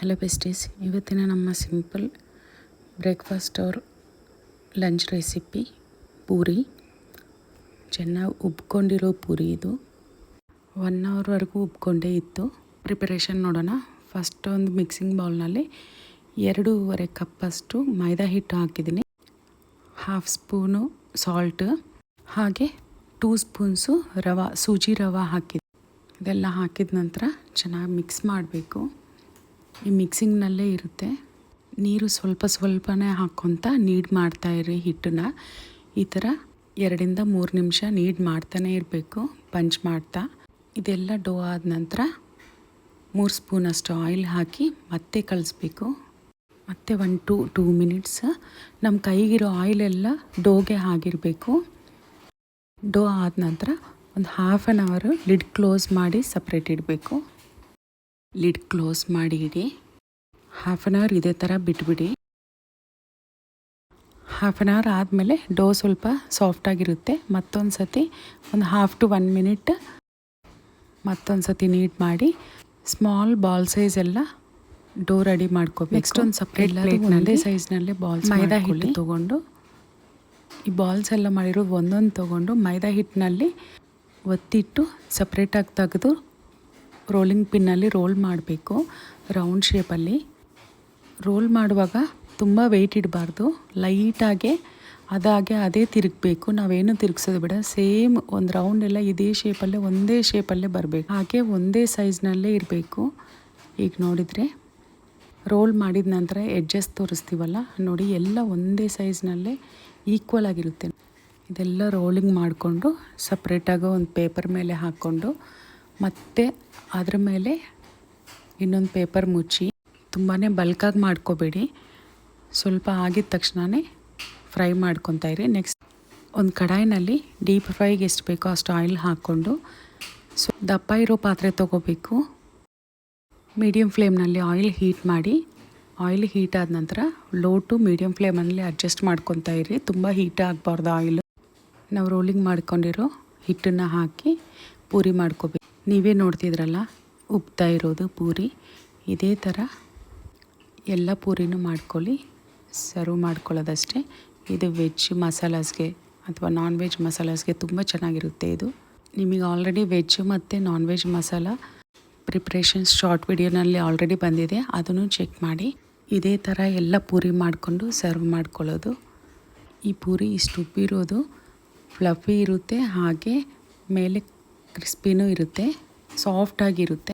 Hello besties, ಇವತ್ತಿನ ನಮ್ಮ simple breakfast or lunch recipe puri. ಚೆನ್ನಾಗಿ ಉಬ್ಕೊಂಡಿರೋ ಪೂರಿ ಇದು. 1 ಅವರ್ವರೆಗೂ ಉಬ್ಕೊಂಡೇ ಇತ್ತು. ಪ್ರಿಪರೇಷನ್ ನೋಡೋಣ. ಫಸ್ಟ್ ಒಂದು ಮಿಕ್ಸಿಂಗ್ ಬೌಲ್ನಲ್ಲಿ 2.5 ಕಪ್ಪಷ್ಟು ಮೈದಾ ಹಿಟ್ಟು ಹಾಕಿದ್ದೀನಿ. 1/2 ಸ್ಪೂನು ಸಾಲ್ಟ್, ಹಾಗೆ 2 ಸ್ಪೂನ್ಸು ಸೂಜಿ ರವೆ ಹಾಕಿದ್ದೀನಿ. ಇದೆಲ್ಲ ಹಾಕಿದ ನಂತರ ಚೆನ್ನಾಗಿ ಮಿಕ್ಸ್ ಮಾಡಬೇಕು. ಈ ಮಿಕ್ಸಿಂಗ್ನಲ್ಲೇ ಇರುತ್ತೆ. ನೀರು ಸ್ವಲ್ಪನೇ ಹಾಕ್ಕೊತ ನೀಡ್ ಮಾಡ್ತಾಯಿರಿ ಹಿಟ್ಟನ್ನ. ಈ ಥರ 2 3 ನಿಮಿಷ ನೀಡ್ ಮಾಡ್ತಾನೆ ಇರಬೇಕು, ಪಂಚ್ ಮಾಡ್ತಾ. ಇದೆಲ್ಲ ಡೋ ಆದ ನಂತರ 3 ಸ್ಪೂನಷ್ಟು ಆಯಿಲ್ ಹಾಕಿ ಮತ್ತೆ ಕಳಿಸ್ಬೇಕು. ಮತ್ತೆ 1 to 2 ಮಿನಿಟ್ಸ್ ನಮ್ಮ ಕೈಗಿರೋ ಆಯಿಲೆಲ್ಲ ಡೋಗೆ ಆಗಿರಬೇಕು. ಡೋ ಆದ ನಂತರ ಒಂದು 1/2 ಅವರ್ ಲಿಡ್ ಕ್ಲೋಸ್ ಮಾಡಿ ಸಪ್ರೇಟ್ ಇಡಬೇಕು. ಲಿಡ್ ಕ್ಲೋಸ್ ಮಾಡಿ ಇಡಿ. 1/2 ಅವರ್ ಇದೇ ಥರ ಬಿಟ್ಬಿಡಿ. 1/2 ಅವರ್ ಆದಮೇಲೆ ಡೋ ಸ್ವಲ್ಪ ಸಾಫ್ಟಾಗಿರುತ್ತೆ. ಮತ್ತೊಂದು ಸತಿ ಒಂದು 1/2 to 1 ಮಿನಿಟ್ ಮತ್ತೊಂದು ಸತಿ ನೀಟ್ ಮಾಡಿ ಸ್ಮಾಲ್ ಬಾಲ್ ಸೈಜ್ ಎಲ್ಲ ಡೋ ರೆಡಿ ಮಾಡ್ಕೋಬೇಕು. ನೆಕ್ಸ್ಟ್ ಒಂದು ಸಪ್ರೇಟ್ ಪ್ಲೇಟ್ನಲ್ಲಿ ಸೈಜ್ನಲ್ಲೇ ಬಾಲ್ಸ್ ಮೈದಾ ಹಿಟ್ಟು ತೊಗೊಂಡು, ಈ ಬಾಲ್ಸ್ ಎಲ್ಲ ಮಾಡಿರೋದು ಒಂದೊಂದು ತೊಗೊಂಡು ಮೈದಾ ಹಿಟ್ಟಿನಲ್ಲಿ ಒತ್ತಿಟ್ಟು ಸಪ್ರೇಟಾಗಿ ತೆಗೆದು ರೋಲಿಂಗ್ ಪಿನ್ನಲ್ಲಿ ರೋಲ್ ಮಾಡಬೇಕು. ರೌಂಡ್ ಶೇಪಲ್ಲಿ ರೋಲ್ ಮಾಡುವಾಗ ತುಂಬ ವೆಯ್ಟ್ ಇಡಬಾರ್ದು. ಲೈಟಾಗೆ ಅದೇ ತಿರುಗಬೇಕು. ನಾವೇನು ತಿರುಗಿಸೋದು ಬೇಡ. ಸೇಮ್ ಒಂದು ರೌಂಡ್ ಎಲ್ಲ ಇದೇ ಶೇಪಲ್ಲೇ ಒಂದೇ ಶೇಪಲ್ಲೇ ಬರಬೇಕು. ಹಾಗೆ ಒಂದೇ ಸೈಜ್ನಲ್ಲೇ ಇರಬೇಕು. ಈಗ ನೋಡಿದರೆ ರೋಲ್ ಮಾಡಿದ ನಂತರ ಎಡ್ಜಸ್ ತೋರಿಸ್ತೀವಲ್ಲ ನೋಡಿ, ಎಲ್ಲ ಒಂದೇ ಸೈಜ್ನಲ್ಲೇ ಈಕ್ವಲ್ ಆಗಿರುತ್ತೆ. ಇದೆಲ್ಲ ರೋಲಿಂಗ್ ಮಾಡಿಕೊಂಡು ಸಪ್ರೇಟಾಗಿ ಒಂದು ಪೇಪರ್ ಮೇಲೆ ಹಾಕ್ಕೊಂಡು ಮತ್ತು ಅದ್ರ ಮೇಲೆ ಇನ್ನೊಂದು ಪೇಪರ್ ಮುಚ್ಚಿ. ತುಂಬಾ ಬಲ್ಕಾಗಿ ಮಾಡ್ಕೋಬೇಡಿ, ಸ್ವಲ್ಪ ಆಗಿದ ತಕ್ಷಣವೇ ಫ್ರೈ ಮಾಡ್ಕೊತಾಯಿರಿ. ನೆಕ್ಸ್ಟ್ ಒಂದು ಕಡಾಯಿನಲ್ಲಿ ಡೀಪ್ ಫ್ರೈಗೆ ಎಷ್ಟು ಬೇಕೋ ಅಷ್ಟು ಆಯಿಲ್ ಹಾಕ್ಕೊಂಡು ದಪ್ಪ ಇರೋ ಪಾತ್ರೆ ತೊಗೋಬೇಕು. ಮೀಡಿಯಮ್ ಫ್ಲೇಮ್ನಲ್ಲಿ ಆಯಿಲ್ ಹೀಟ್ ಮಾಡಿ, ಆಯಿಲ್ ಹೀಟ್ ಆದ ನಂತರ ಲೋ ಟು ಮೀಡಿಯಮ್ ಫ್ಲೇಮಲ್ಲಿ ಅಡ್ಜಸ್ಟ್ ಮಾಡ್ಕೊತಾಯಿರಿ. ತುಂಬ ಹೀಟ್ ಆಗಬಾರ್ದು ಆಯಿಲ್. ನಾವು ರೋಲಿಂಗ್ ಮಾಡ್ಕೊಂಡಿರೋ ಹಿಟ್ಟನ್ನು ಹಾಕಿ ಪೂರಿ ಮಾಡ್ಕೋಬೇಕು. ನೀವೇ ನೋಡ್ತಿದ್ರಲ್ಲ ಉಬ್ತಾ ಇರೋದು ಪೂರಿ. ಇದೇ ಥರ ಎಲ್ಲ ಪೂರಿನೂ ಮಾಡ್ಕೊಳ್ಳಿ. ಸರ್ವ್ ಮಾಡ್ಕೊಳ್ಳೋದಷ್ಟೇ. ಇದು ವೆಜ್ ಮಸಾಲಾಸ್ಗೆ ಅಥವಾ ನಾನ್ ವೆಜ್ ಮಸಾಲಾಸ್ಗೆ ತುಂಬ ಚೆನ್ನಾಗಿರುತ್ತೆ ಇದು. ನಿಮಗೆ ಆಲ್ರೆಡಿ ವೆಜ್ ಮತ್ತು non veg masala preparations short ವಿಡಿಯೋನಲ್ಲಿ ಆಲ್ರೆಡಿ ಬಂದಿದೆ, ಅದನ್ನು ಚೆಕ್ ಮಾಡಿ. ಇದೇ ಥರ ಎಲ್ಲ ಪೂರಿ ಮಾಡಿಕೊಂಡು ಸರ್ವ್ ಮಾಡ್ಕೊಳ್ಳೋದು. ಈ ಪೂರಿ ಇಷ್ಟು ಉಬ್ಬಿರೋದು ಫ್ಲಫಿ ಇರುತ್ತೆ, ಹಾಗೆ ಮೇಲೆ ಕ್ರಿಸ್ಪಿನೂ ಇರುತ್ತೆ, ಸಾಫ್ಟಾಗಿರುತ್ತೆ.